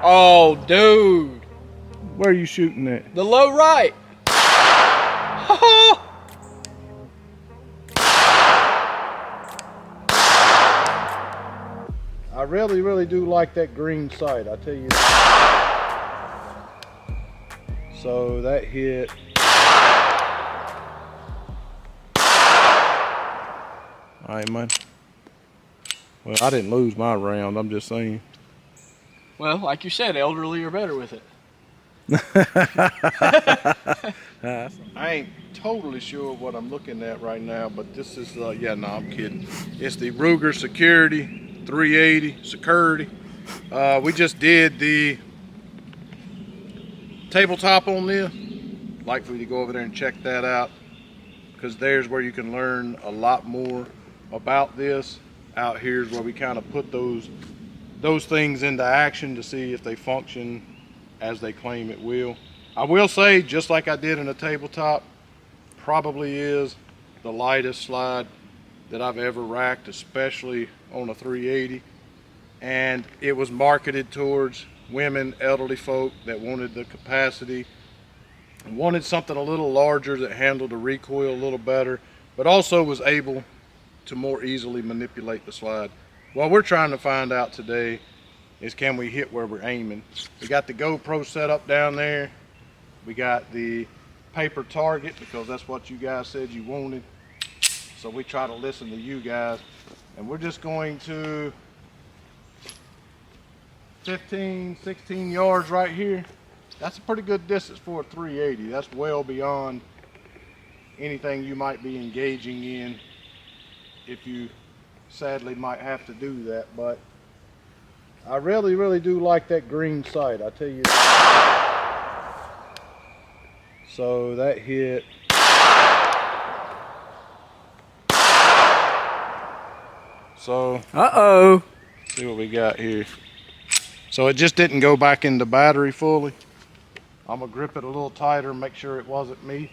Oh, dude. Where are you shooting at? The low right. I really do like that green sight, I tell you. So that hit. All right, man. Well, I didn't lose my round, I'm just saying. Well, like you said, elderly are better with it. I ain't totally sure what I'm looking at right now, but this is, yeah, no, I'm kidding. It's the Ruger Security 380 Security. We just did the tabletop on this. I'd like for you to go over there and check that out, because there's where you can learn a lot more about this. Out here is where we kind of put those things into action to see if they function as they claim it will. I will say, just like I did in a tabletop, probably is the lightest slide that I've ever racked, especially on a 380. And it was marketed towards women, elderly folk that wanted the capacity, wanted something a little larger that handled the recoil a little better, but also was able to more easily manipulate the slide. What we're trying to find out today is, can we hit where we're aiming? We got the GoPro set up down there. We got the paper target, because that's what you guys said you wanted. So we try to listen to you guys, and we're just going to 15, 16 yards right here. That's a pretty good distance for a 380. That's well beyond anything you might be engaging in if you sadly might have to do that. But I really do like that green sight, I tell you. So that hit. So see what we got here. So it just didn't go back into battery fully. I'm gonna grip it a little tighter, make sure it wasn't me.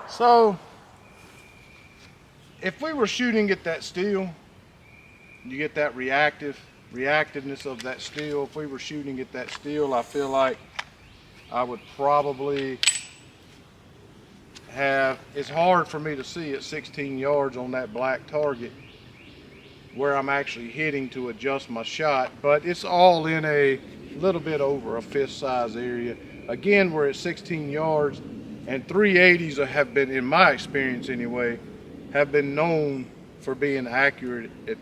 So if we were shooting at that steel, you get that reactiveness of that steel. If we were shooting at that steel, I feel like I would probably have, it's hard for me to see at 16 yards on that black target where I'm actually hitting to adjust my shot, but it's all in a little bit over a fist size area. Again, we're at 16 yards, and 380s have been, in my experience anyway, have been known for being accurate at,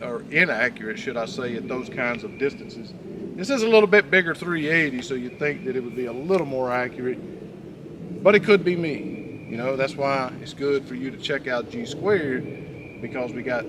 or inaccurate, should I say, at those kinds of distances. This is a little bit bigger 380, so you'd think that it would be a little more accurate, but it could be me. You know, that's why it's good for you to check out G Squared, because we got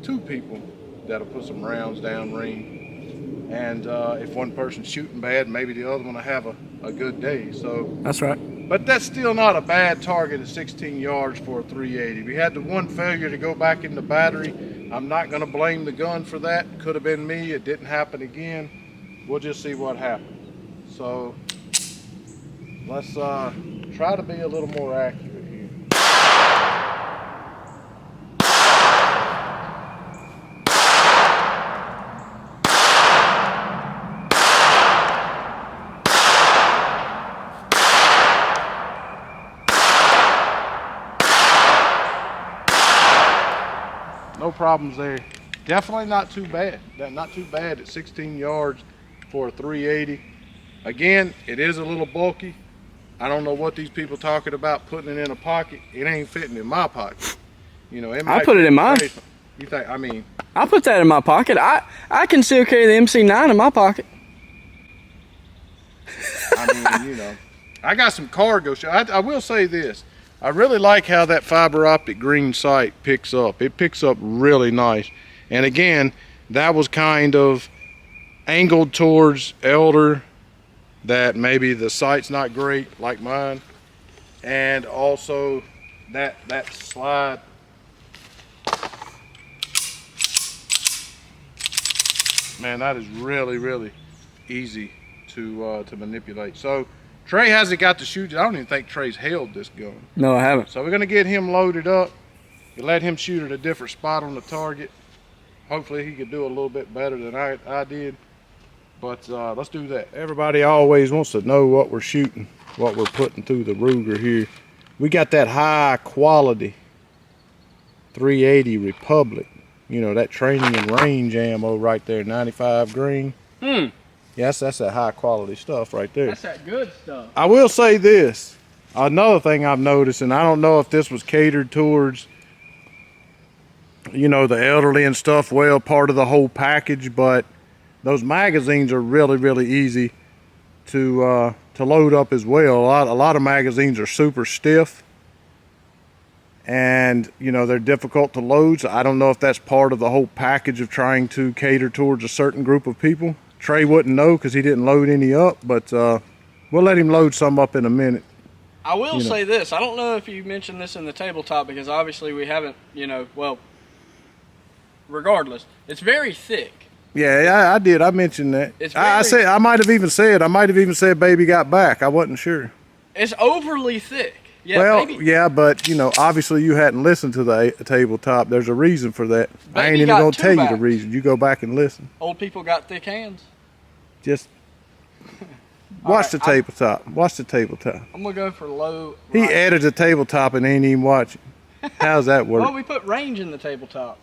two people that'll put some rounds downrange. And if one person's shooting bad, maybe the other one will have a good day. So that's right. But that's still not a bad target at 16 yards for a 380. We had the one failure to go back in the battery. I'm not going to blame the gun for that. Could have been me. It didn't happen again. We'll just see what happens. So let's try to be a little more accurate here. No problems there. Definitely not too bad. Not too bad at 16 yards for a 380. Again, it is a little bulky. I don't know what these people talking about putting it in a pocket. It ain't fitting in my pocket. You know, it might I put it in mine. You think? I mean, I put that in my pocket. I can still carry the MC9 in my pocket. I mean, you know, I got some cargo. I will say this. I really like how that fiber optic green sight picks up. It picks up really nice. And again, that was kind of angled towards elder, that maybe the sight's not great like mine. And also that slide Man, that is really, really easy to manipulate. So Trey hasn't got to shoot it. I don't even think Trey's held this gun. No, I haven't. So we're gonna get him loaded up. Let him shoot at a different spot on the target. Hopefully he could do a little bit better than I did. But let's do that. Everybody always wants to know what we're shooting, what we're putting through the Ruger here. We got that high quality 380 Republic. You know, that training and range ammo right there, 95 green. Yes, that's that high quality stuff right there. That's that good stuff. I will say this. Another thing I've noticed, and I don't know if this was catered towards, you know, the elderly and stuff, well, part of the whole package, but those magazines are really, really easy to load up as well. A lot of magazines are super stiff, and you know, they're difficult to load. So I don't know if that's part of the whole package of trying to cater towards a certain group of people. Trey wouldn't know because he didn't load any up, but we'll let him load some up in a minute. I will say this. I don't know if you mentioned this in the tabletop, because obviously we haven't, you know, well, regardless, it's very thick. Yeah, I did. I mentioned that. I might have even said baby got back. I wasn't sure. It's overly thick. Yeah, well, baby, yeah, but you know, obviously you hadn't listened to the tabletop. There's a reason for that. I ain't even gonna tell you the reason. You go back and listen. Old people got thick hands. Just watch the tabletop. Watch the tabletop. I'm gonna go for low. He added the tabletop and ain't even watching. How's that work? Well, we put range in the tabletop.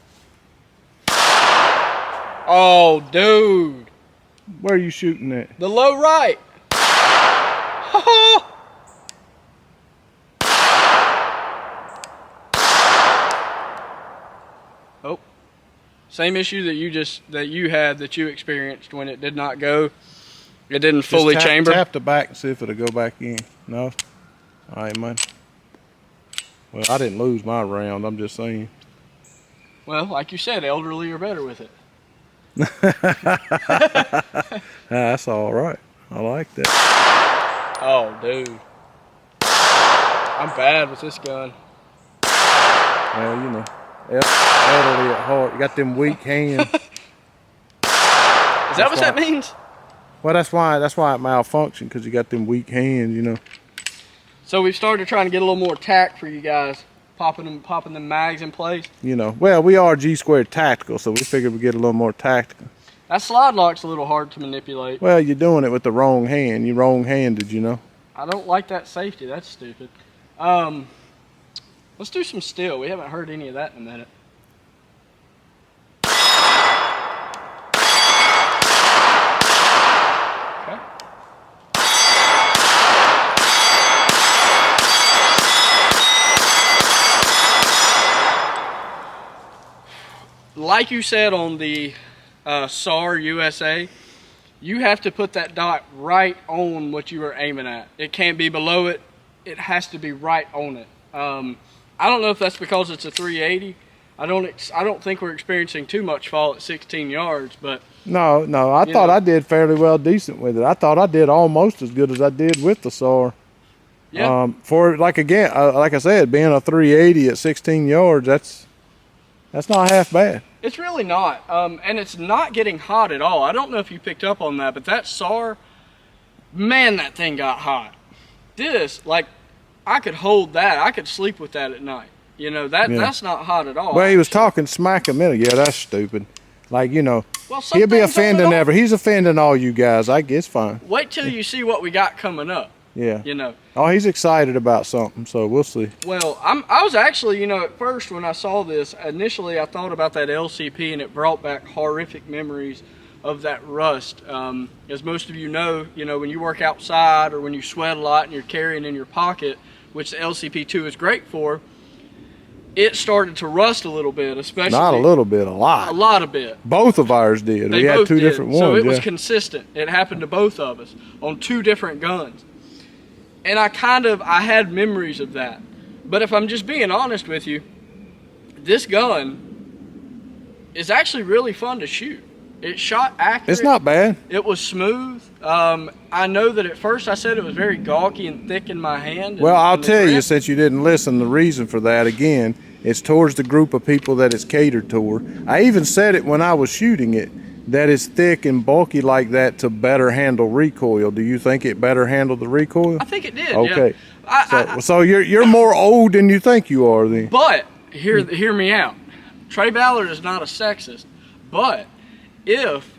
Oh, dude. Where are you shooting at? The low right. Oh, same issue that you experienced when it did not go. It didn't fully chamber. Tap the back and see if it'll go back in. No. All right, man. Well, I didn't lose my round. I'm just saying. Well, like you said, elderly are better with it. That's all right. I like that. Oh, dude. I'm bad with this gun. Well, you know, elderly at heart. You got them weak hands. Is that what that means? Well, that's why it malfunctioned, because you got them weak hands, you know. So we've started trying to get a little more tack for you guys, popping them mags in place. You know, well, we are G2 tactical, so we figured we'd get a little more tactical. That slide lock's a little hard to manipulate. Well, you're doing it with the wrong hand. You're wrong-handed, you know. I don't like that safety. That's stupid. Let's do some steel. We haven't heard any of that in a minute. Like you said on the SAR USA, you have to put that dot right on what you are aiming at. It can't be below it. It has to be right on it. I don't know if that's because it's a 380. I don't think we're experiencing too much fall at 16 yards, but no, I thought I did fairly well decent with it. I thought I did almost as good as I did with the SAR. Yeah. For like I said, being a 380 at 16 yards, that's not half bad. It's really not, and it's not getting hot at all. I don't know if you picked up on that, but that SAR, man, that thing got hot. This, like, I could hold that. I could sleep with that at night. You know, that's not hot at all. Well, he was talking smack a minute. Yeah, that's stupid. Like, you know, well, he'll be offending he's offending all you guys. I guess fine. Wait till you see what we got coming up. Yeah. You know. Oh, he's excited about something, so we'll see. Well, I was actually, you know, at first when I saw this, initially I thought about that LCP, and it brought back horrific memories of that rust. As most of you know, when you work outside or when you sweat a lot and you're carrying in your pocket, which the LCP2 is great for, it started to rust a little bit, especially. Not a little bit, a lot. A lot of it. Both of ours did. We had two different ones. So it was consistent. It happened to both of us on two different guns. And I had memories of that. But if I'm just being honest with you, this gun is actually really fun to shoot. It shot accurate. It's not bad. It was smooth. I know that at first I said it was very gawky and thick in my hand. Well, I'll tell you, since you didn't listen, the reason for that, again, it's towards the group of people that it's catered toward. I even said it when I was shooting it, that is thick and bulky like that to better handle recoil? Do you think it better handled the recoil? I think it did. Okay. Yeah. So you're more old than you think you are then. But hear me out. Trey Ballard is not a sexist, but if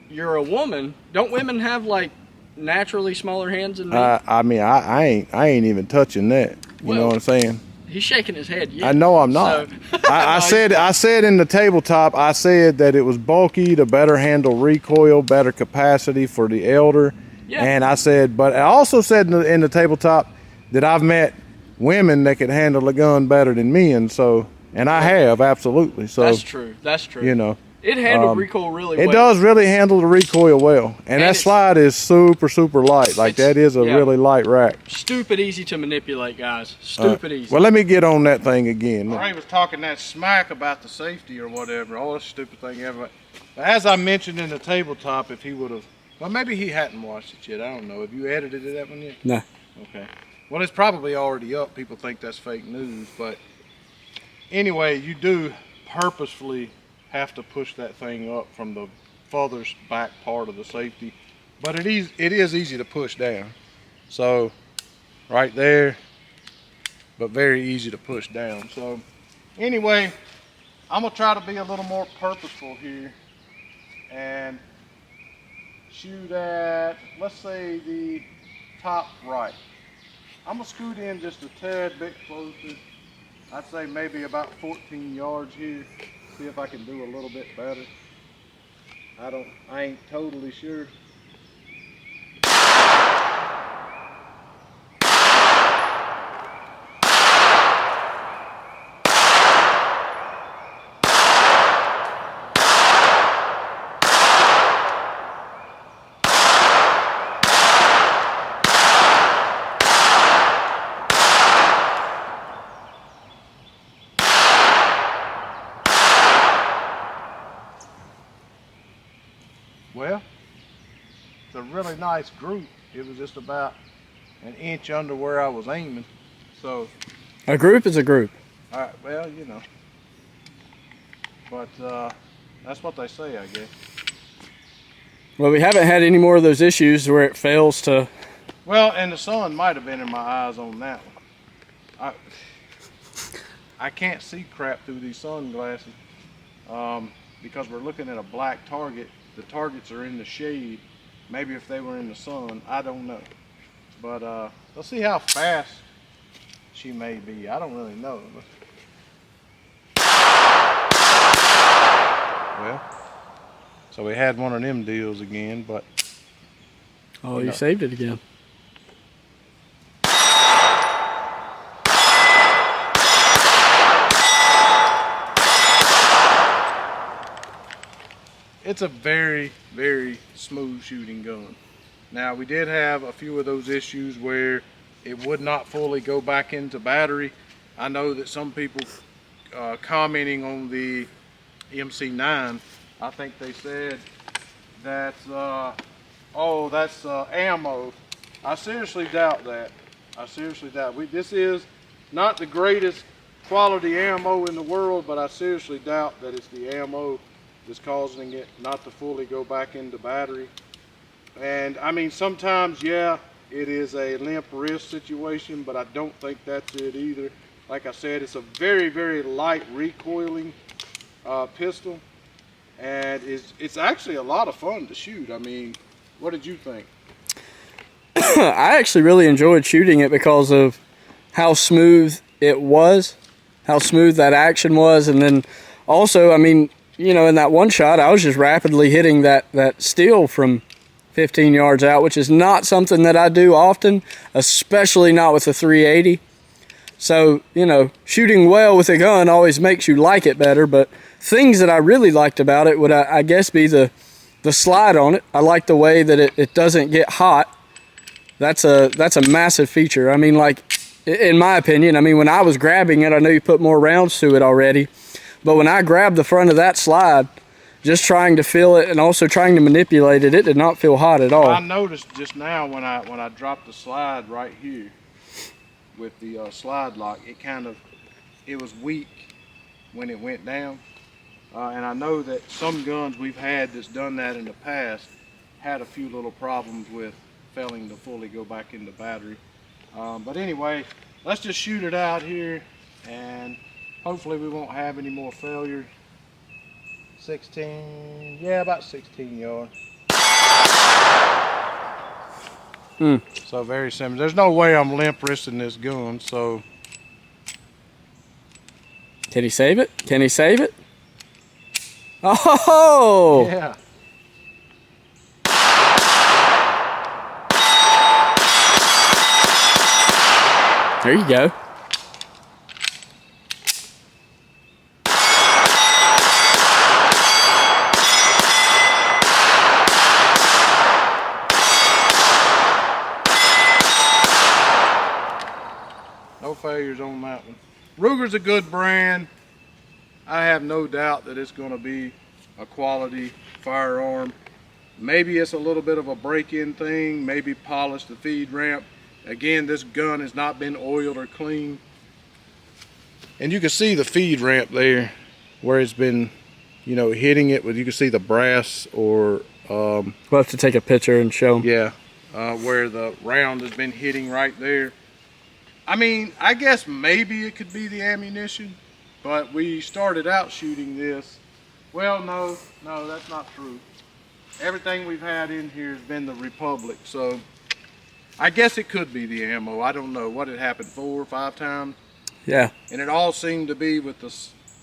you're a woman, don't women have like naturally smaller hands than me? I mean, I ain't even touching that. You know what I'm saying? He's shaking his head. Yeah. I know I'm not. So, I said in the tabletop, I said that it was bulky to better handle recoil, better capacity for the elder. Yeah. And I said, but I also said in the tabletop that I've met women that could handle a gun better than men. So, and I have, absolutely. So that's true. That's true. You know. It handled recoil really well. It does really handle the recoil well. And that slide is super, super light. Like, that is a really light rack. Stupid easy to manipulate, guys. Stupid easy. Well, let me get on that thing again. Ray was talking that smack about the safety or whatever. All this stupid thing ever. But as I mentioned in the tabletop, if he would have, well, maybe he hadn't watched it yet. I don't know. Have you edited that one yet? No. Okay. Well, it's probably already up. People think that's fake news. But anyway, you do purposefully have to push that thing up from the furthest back part of the safety, but it is easy to push down. So right there, but very easy to push down. So anyway, I'm gonna try to be a little more purposeful here and shoot at, let's say, the top right. I'm gonna scoot in just a tad bit closer. I'd say maybe about 14 yards here. See if I can do a little bit better. I ain't totally sure. Well, it's a really nice group. It was just about an inch under where I was aiming. So A group is a group. all right, well, you know. But that's what they say, I guess. Well, we haven't had any more of those issues where it fails to. Well, and the sun might have been in my eyes on that one. I can't see crap through these sunglasses because we're looking at a black target. The targets are in the shade. Maybe if they were in the sun, I don't know. But let's see how fast she may be. I don't really know. Well, so we had one of them deals again, but Oh, you saved it again. it's a very, very smooth shooting gun. Now, we did have a few of those issues where it would not fully go back into battery. I know that some people commenting on the MC9, I think they said that, oh, that's ammo. I seriously doubt that. I seriously doubt. This is not the greatest quality ammo in the world, but I seriously doubt that it's the ammo that's causing it not to fully go back into battery. And I mean, sometimes, yeah, it is a limp wrist situation, but I don't think that's it either. Like I said, it's a very, very light recoiling pistol, and it's actually a lot of fun to shoot. I mean, what did you think? I actually really enjoyed shooting it because of how smooth it was, how smooth that action was, and then also, I mean, you know, in that one shot, I was just rapidly hitting that steel from 15 yards out, which is not something that I do often, especially not with a 380. So, you know, shooting well with a gun always makes you like it better, but things that I really liked about it would, I guess, be the slide on it. I like the way that it doesn't get hot. That's a massive feature. I mean, like, in my opinion, I mean, when I was grabbing it, I know you put more rounds to it already, but when I grabbed the front of that slide, just trying to feel it and also trying to manipulate it, it did not feel hot at all. I noticed just now when I dropped the slide right here with the slide lock, it was weak when it went down. And I know that some guns we've had that's done that in the past had a few little problems with failing to fully go back into battery. But anyway, let's just shoot it out here and hopefully we won't have any more failures. 16, yeah, about 16 yards. So very similar. There's no way I'm limp wristing this gun, so. Can he save it? Can he save it? Oh! Yeah. There you go. No failures on that one. Ruger's a good brand. I have no doubt that it's going to be a quality firearm. Maybe it's a little bit of a break-in thing, maybe polish the feed ramp. Again, this gun has not been oiled or cleaned. And you can see the feed ramp there where it's been, you know, hitting it with, you can see the brass or We'll have to take a picture and show them. yeah, where the round has been hitting right there. I mean, I guess maybe it could be the ammunition, but we started out shooting this. Well, no, that's not true. Everything we've had in here has been the Republic, so I guess it could be the ammo. I don't know what had happened 4 or 5 times. Yeah. And it all seemed to be with the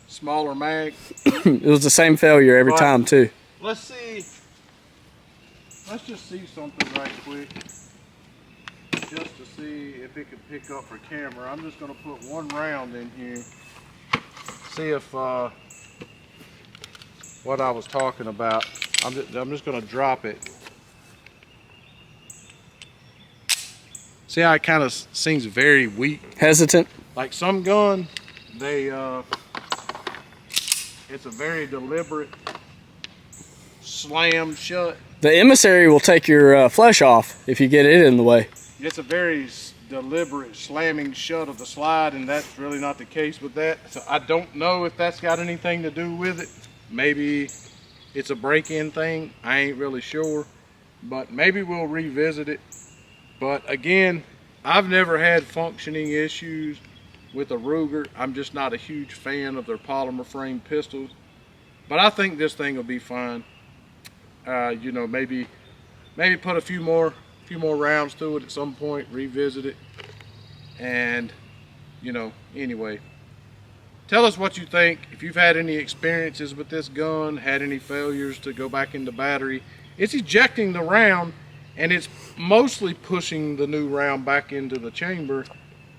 smaller mag. It was the same failure every time too. Let's see. Let's just see something right quick. Just to see if it can pick up for camera. I'm just going to put 1 round in here. See if what I was talking about. I'm just going to drop it. See how it kind of seems very weak. Hesitant. Like some guns, they it's a very deliberate slam shut. The emissary will take your flesh off if you get it in the way. It's a very deliberate slamming shut of the slide, and that's really not the case with that. So I don't know if that's got anything to do with it. Maybe it's a break-in thing. I ain't really sure, but maybe we'll revisit it. But again, I've never had functioning issues with a Ruger. I'm just not a huge fan of their polymer frame pistols, but I think this thing will be fine. You know, maybe put a few more rounds through it at some point, revisit it, and you know, anyway, tell us what you think. If you've had any experiences with this gun, had any failures to go back into battery. It's ejecting the round and it's mostly pushing the new round back into the chamber,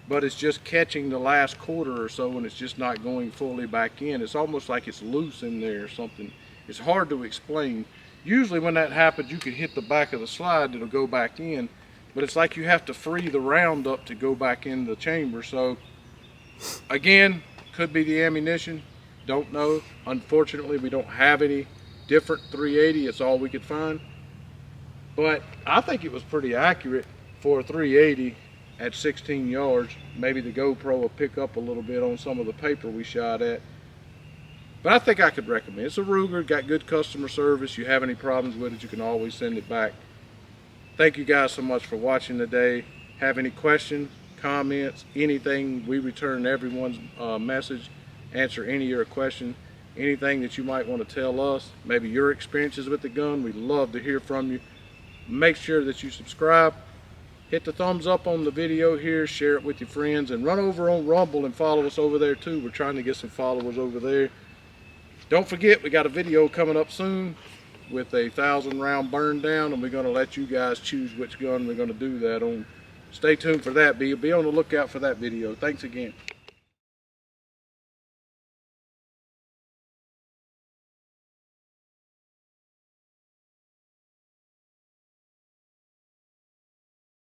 but it's just catching the last quarter or so and it's just not going fully back in. It's almost like it's loose in there or something. It's hard to explain. Usually when that happens, you can hit the back of the slide, it'll go back in, but it's like you have to free the round up to go back in the chamber. So again, could be the ammunition, don't know. Unfortunately, we don't have any different 380, it's all we could find. But I think it was pretty accurate for a 380 at 16 yards. Maybe the GoPro will pick up a little bit on some of the paper we shot at. But I think I could recommend it. It's a Ruger, got good customer service. You have any problems with it, you can always send it back. Thank you guys so much for watching today. Have any questions, comments, anything, we return everyone's message, answer any of your questions. Anything that you might want to tell us, maybe your experiences with the gun, we'd love to hear from you. Make sure that you subscribe, hit the thumbs up on the video here, share it with your friends, and run over on Rumble and follow us over there too. We're trying to get some followers over there. Don't forget, we got a video coming up soon with a 1,000 round burn down, and we're going to let you guys choose which gun we're going to do that on. Stay tuned for that. Be on the lookout for that video. Thanks again.